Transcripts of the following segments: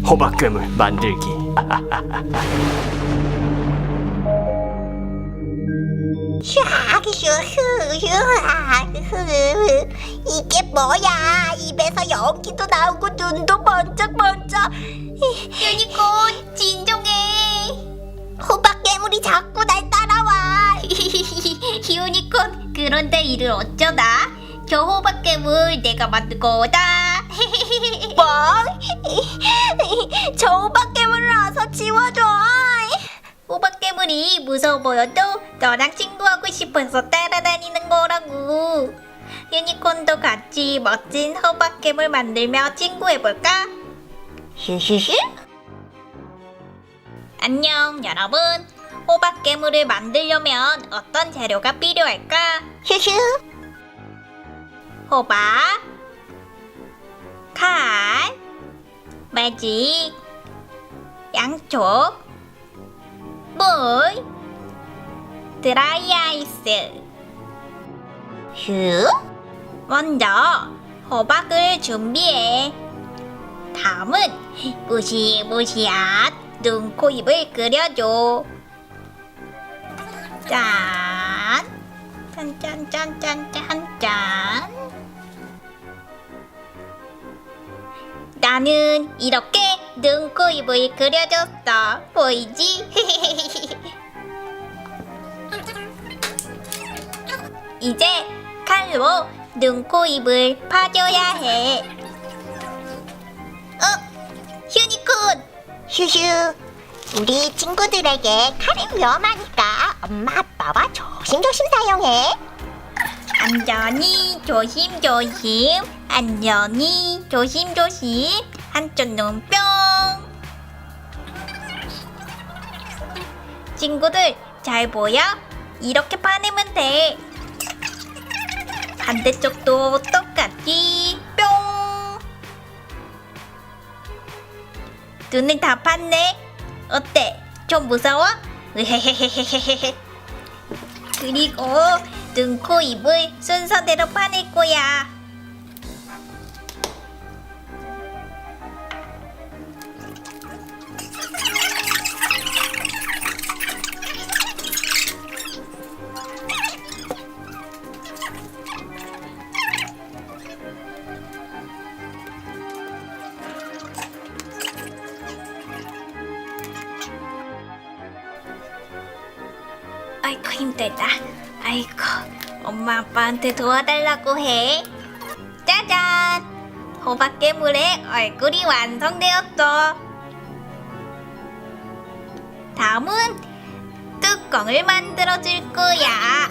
호박괴물 만들기. 이게 뭐야? 입에서 연기도 나오고 눈도 번쩍번쩍. 휴니콘, 진정해. 호박괴물이 자꾸 날 따라와. 휴니콘, 그런데 이를 어쩌다? 저 호박괴물 내가 만든 거다. 뭐? 저 호박괴물을 어서 지워줘. 호박괴물이 무서워 보여도 너랑 친구하고 싶어서 따라다니는 거라고. 휴니콘도 같이 멋진 호박괴물 만들며 친구해볼까? 히히히. 안녕 여러분. 호박괴물을 만들려면 어떤 재료가 필요할까? 휴휴. 호박, 칼, 매직, 양초, 물, 드라이 아이스. 휴. 먼저 호박을 준비해. 다음은 무시무시한 눈, 코, 입을 그려줘. 짠! 짠짠짠짠짠짠. 나는 이렇게 눈, 코, 입을 그려줬어. 보이지? 이제 칼로 눈, 코, 입을 파줘야 해. 휴니콘! 휴휴. 우리 친구들에게 칼이 위험하니까 엄마 아빠와 조심조심 사용해. 안전히 조심조심, 안전히 조심조심. 한쪽 눈 뿅. 친구들 잘 보여? 이렇게 파내면 돼. 반대쪽도 똑같이 뿅. 눈을 다 팠네. 어때? 좀 무서워? 그리고 눈, 코, 입을 순서대로 파낼 거야. 아이고 힘들다. 아이고 엄마 아빠한테 도와달라고 해. 짜잔! 호박괴물의 얼굴이 완성되었어. 다음은 뚜껑을 만들어 줄 거야.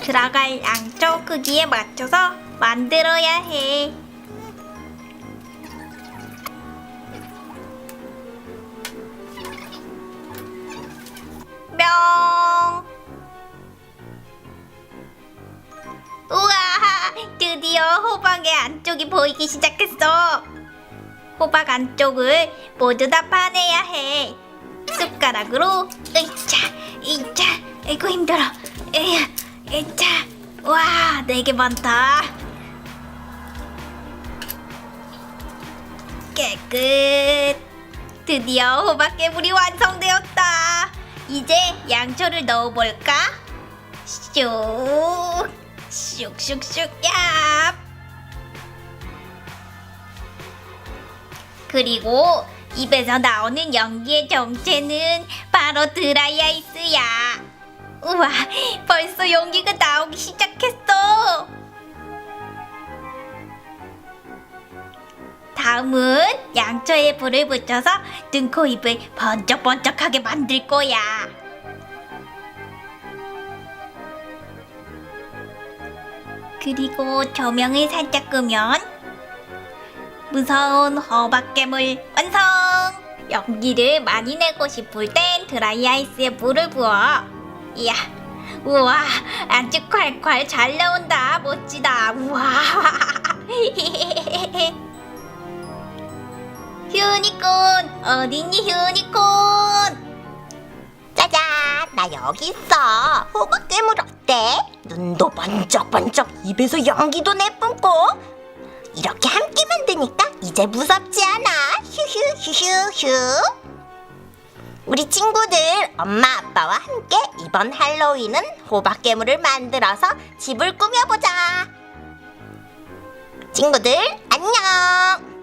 들어갈 양초 크기에 맞춰서 만들어야 해. 뿅! 우와! 드디어 호박의 안쪽이 보이기 시작했어. 호박 안쪽을 모두 다 파내야 해. 숟가락으로 으이차, 아이고 힘들어. 에휴, 으이차. 와, 4개 많다. 깨끗. 드디어 호박괴물이 완성되었다. 이제 양초를 넣어볼까? 슉, 슉슉슉, 야. 그리고 입에서 나오는 연기의 정체는 바로 드라이 아이스야. 우와, 벌써 연기가 나오기 시작했어. 다음은 양초에 불을 붙여서 눈, 코, 입을 번쩍번쩍하게 만들 거야. 그리고 조명을 살짝 끄면 무서운 호박괴물 완성! 연기를 많이 내고 싶을 땐 드라이 아이스에 물을 부어. 이야, 우와, 아주 콸콸 잘 나온다. 멋지다. 우와. 휴니콘, 어딨니 휴니콘? 짜잔, 나 여기 있어. 호박괴물 어때? 눈도 번쩍번쩍, 입에서 연기도 내뿜고. 이렇게 함께 만드니까 이제 무섭지 않아. 휴휴휴휴휴. 우리 친구들, 엄마 아빠와 함께 이번 할로윈은 호박괴물을 만들어서 집을 꾸며보자. 친구들 안녕.